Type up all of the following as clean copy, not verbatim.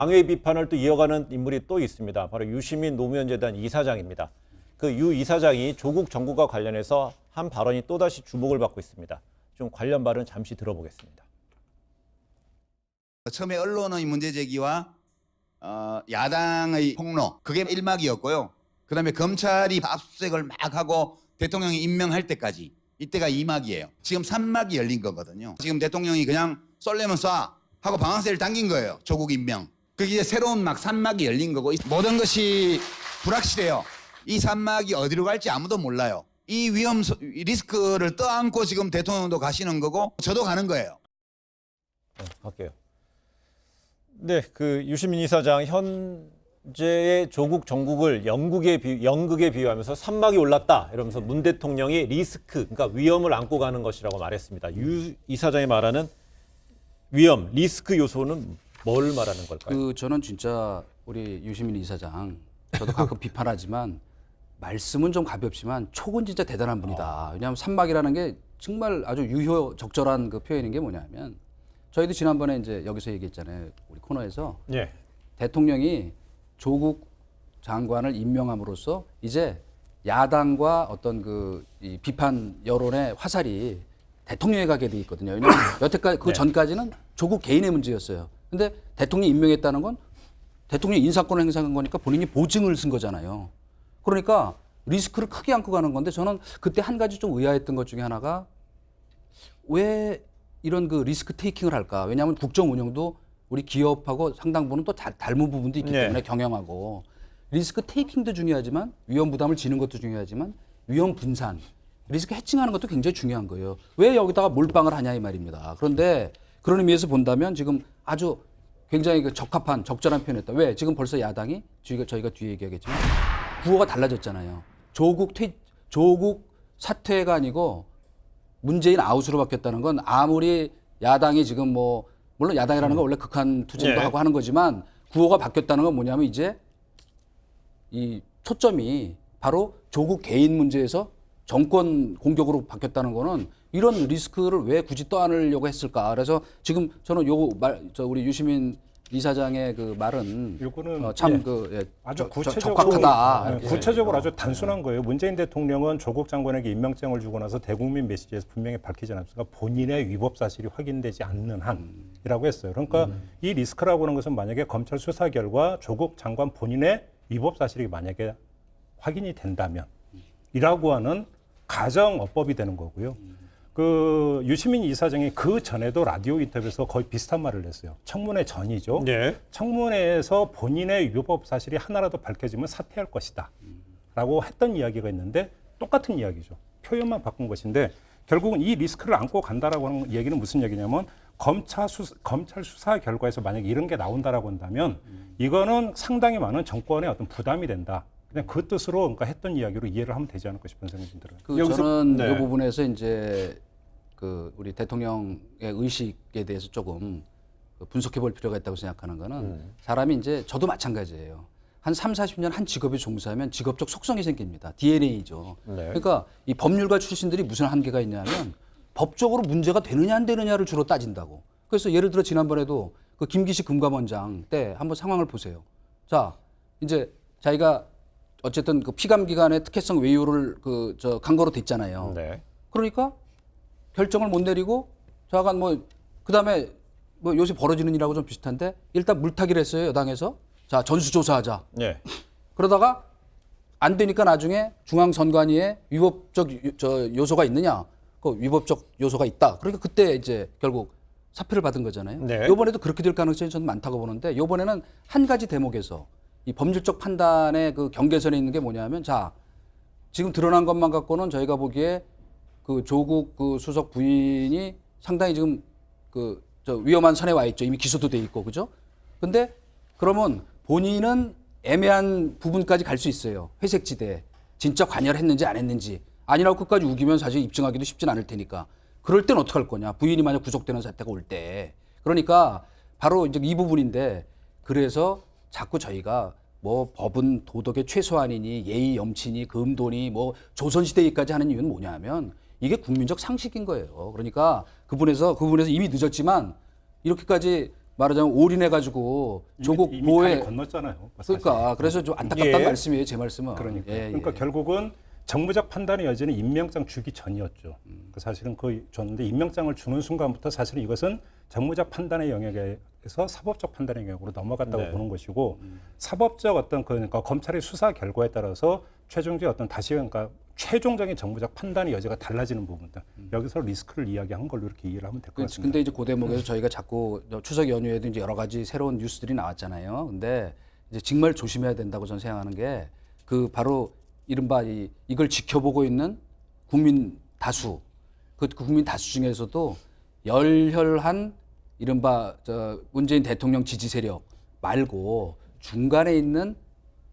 당의 비판을 또 이어가는 인물이 또 있습니다. 바로 유시민 노무현재단 이사장입니다. 그 유 이사장이 조국 정국과 관련해서 한 발언이 또다시 주목을 받고 있습니다. 좀 관련 발언 잠시 들어보겠습니다. 처음에 언론의 문제 제기와 야당의 폭로 그게 1막이었고요. 그다음에 검찰이 압수수색을 막 하고 대통령이 임명할 때까지 이때가 2막이에요. 지금 3막이 열린 거거든요. 지금 대통령이 그냥 쏠려면 쏴 하고 방아쇠를 당긴 거예요. 조국 임명. 그게 이제 새로운 막 3막이 열린 거고 모든 것이 불확실해요. 이 3막이 어디로 갈지 아무도 몰라요. 이 위험 리스크를 떠안고 지금 대통령도 가시는 거고 저도 가는 거예요. 네, 갈게요. 네, 그 유시민 이사장 현재의 조국 정국을 연극에 비유하면서 산막이 올랐다 이러면서 문 대통령이 리스크, 그러니까 위험을 안고 가는 것이라고 말했습니다. 유 이사장이 말하는 위험, 리스크 요소는 뭘 말하는 걸까요? 저는 진짜 우리 유시민 이사장 저도 가끔 비판하지만 말씀은 좀 가볍지만 촉은 진짜 대단한 분이다. 왜냐하면 산막이라는 게 정말 아주 유효적절한 그 표현인 게 뭐냐면 저희도 지난번에 이제 여기서 얘기했잖아요. 우리 코너에서 네. 대통령이 조국 장관을 임명함으로써 이제 야당과 어떤 이 비판 여론의 화살이 대통령에 가게 돼 있거든요. 왜냐하면 여태까지 그 전까지는 조국 개인의 문제였어요. 근데 대통령이 임명했다는 건 대통령이 인사권을 행사한 거니까 본인이 보증을 쓴 거잖아요. 그러니까 리스크를 크게 안고 가는 건데 저는 그때 한 가지 좀 의아했던 것 중에 하나가 왜 이런 그 리스크 테이킹을 할까? 왜냐하면 국정 운영도 우리 기업하고 상당 부분 또 닮은 부분도 있기 때문에 경영하고 리스크 테이킹도 중요하지만 위험 부담을 지는 것도 중요하지만 위험 분산, 리스크 해칭하는 것도 굉장히 중요한 거예요. 왜 여기다가 몰빵을 하냐 이 말입니다. 그런데 그런 의미에서 본다면 지금 아주 굉장히 그 적절한 표현이었다. 왜? 지금 벌써 야당이 저희가 뒤에 얘기하겠지만 구호가 달라졌잖아요. 조국 사퇴가 아니고 문재인 아웃으로 바뀌었다는 건 아무리 야당이 지금 물론 야당이라는 건 원래 극한 투쟁도 하고 하는 거지만 구호가 바뀌었다는 건 뭐냐면 이제 이 초점이 바로 조국 개인 문제에서 정권 공격으로 바뀌었다는 거는 이런 리스크를 왜 굳이 떠안으려고 했을까? 그래서 지금 저는 우리 유시민 이사장의 그 말은 이거는 참 아주 적확하다. 구체적으로 아주 단순한 거예요. 문재인 대통령은 조국 장관에게 임명장을 주고 나서 대국민 메시지에서 분명히 밝히지 않았습니까? 본인의 위법 사실이 확인되지 않는 한이라고 했어요. 그러니까 이 리스크라고 하는 것은 만약에 검찰 수사 결과 조국 장관 본인의 위법 사실이 만약에 확인이 된다면 이라고 하는 가정어법이 되는 거고요. 그 유시민 이사장이 그 전에도 라디오 인터뷰에서 거의 비슷한 말을 했어요. 청문회 전이죠. 네. 청문회에서 본인의 위법 사실이 하나라도 밝혀지면 사퇴할 것이다 라고 했던 이야기가 있는데 똑같은 이야기죠. 표현만 바꾼 것인데 결국은 이 리스크를 안고 간다라고 하는 얘기는 무슨 얘기냐면 검찰 수사 결과에서 만약에 이런 게 나온다라고 한다면 이거는 상당히 많은 정권의 어떤 부담이 된다. 그냥 그 뜻으로 그러니까 했던 이야기로 이해를 하면 되지 않을까 싶은 생각이 들어요. 저는 이 부분에서 이제 우리 대통령의 의식에 대해서 조금 분석해 볼 필요가 있다고 생각하는 거는 사람이 이제 저도 마찬가지예요. 한 3, 40년 한 직업에 종사하면 직업적 속성이 생깁니다. DNA죠. 그러니까 이 법률가 출신들이 무슨 한계가 있냐면 법적으로 문제가 되느냐 안 되느냐를 주로 따진다고. 그래서 예를 들어 지난번에도 그 김기식 금감원장 때 한번 상황을 보세요. 자, 이제 자기가 어쨌든 그 피감 기관의 특혜성 외유를 강거로 됐잖아요. 네. 그러니까 결정을 못 내리고 저하간 그다음에 요새 벌어지는 일하고 좀 비슷한데 일단 물타기를 했어요, 여당에서. 자, 전수조사하자. 네. 그러다가 안 되니까 나중에 중앙선관위에 위법적 요소가 있느냐? 그 위법적 요소가 있다. 그러니까 그때 이제 결국 사표를 받은 거잖아요. 네. 이번에도 그렇게 될 가능성이 저는 많다고 보는데 이번에는 한 가지 대목에서 이 법률적 판단의 그 경계선에 있는 게 뭐냐면 자, 지금 드러난 것만 갖고는 저희가 보기에 그 조국 그 수석 부인이 상당히 지금 위험한 선에 와 있죠. 이미 기소도 돼 있고, 그죠? 근데 그러면 본인은 애매한 부분까지 갈 수 있어요. 회색지대에. 진짜 관여를 했는지 안 했는지. 아니라고 끝까지 우기면 사실 입증하기도 쉽진 않을 테니까. 그럴 땐 어떡할 거냐. 부인이 만약 구속되는 사태가 올 때. 그러니까 바로 이제 이 부분인데 그래서 자꾸 저희가 법은 도덕의 최소한이니 예의 염치니 금도니 조선시대까지 하는 이유는 뭐냐면 이게 국민적 상식인 거예요. 그러니까 그 부분에서 이미 늦었지만 이렇게까지 말하자면 올인해가지고 조국 이미 보호에 다리 건넜잖아요. 사실. 그러니까 그래서 좀 안타깝다는 예. 말씀이에요, 제 말씀은. 그러니까. 예, 예. 그러니까 결국은 정무적 판단의 여지는 임명장 주기 전이었죠. 그 사실은 그 줬는데 임명장을 주는 순간부터 사실은 이것은 정무적 판단의 영역에서 사법적 판단의 영역으로 넘어갔다고 네. 보는 것이고 사법적 어떤 그러니까 검찰의 수사 결과에 따라서 최종적인 어떤 다시 그러니까 최종적인 정무적 판단의 여지가 달라지는 부분들 여기서 리스크를 이야기한 걸로 이렇게 이해를 하면 될 것 같습니다. 근데 이제 그 대목에서 저희가 자꾸 추석 연휴에도 이제 여러 가지 새로운 뉴스들이 나왔잖아요. 근데 이제 정말 조심해야 된다고 저는 생각하는 게 그 바로 이른바 이걸 지켜보고 있는 국민 다수, 그 국민 다수 중에서도 열혈한 이른바 문재인 대통령 지지 세력 말고 중간에 있는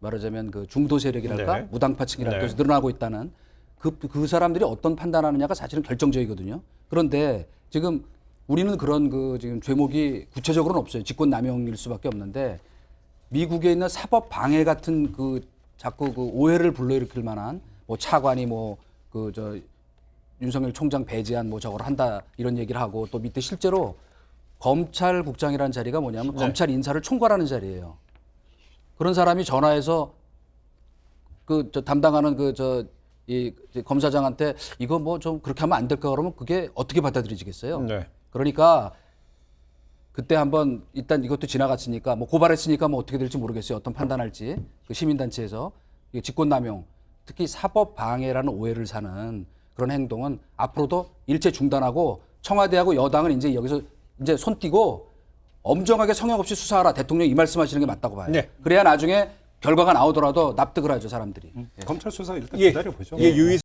말하자면 그 중도 세력이랄까 네. 무당파층이랄까 네. 해서 늘어나고 있다는 그 사람들이 어떤 판단하느냐가 사실은 결정적이거든요. 그런데 지금 우리는 그런 그 지금 죄목이 구체적으로는 없어요. 직권남용일 수밖에 없는데 미국에 있는 사법 방해 같은 그 자꾸 그 오해를 불러일으킬 만한 뭐 차관이 뭐 그 윤석열 총장 배제한 뭐 저걸 한다 이런 얘기를 하고 또 밑에 실제로 검찰국장이라는 자리가 뭐냐면 검찰 인사를 총괄하는 자리예요. 그런 사람이 전화해서 그 담당하는 이 검사장한테 이거 뭐 좀 그렇게 하면 안 될까 그러면 그게 어떻게 받아들여지겠어요? 네. 그러니까 그때 한번 일단 이것도 지나갔으니까 뭐 고발했으니까 뭐 어떻게 될지 모르겠어요. 어떤 판단할지 그 시민단체에서 이게 직권남용 특히 사법 방해라는 오해를 사는 그런 행동은 앞으로도 일체 중단하고 청와대하고 여당은 이제 여기서 이제 손 띄고 엄정하게 성역 없이 수사하라 대통령이 이 말씀하시는 게 맞다고 봐요. 네. 그래야 나중에 결과가 나오더라도 납득을 하죠 사람들이. 검찰 수사 일단 예, 기다려보죠. 예, 유의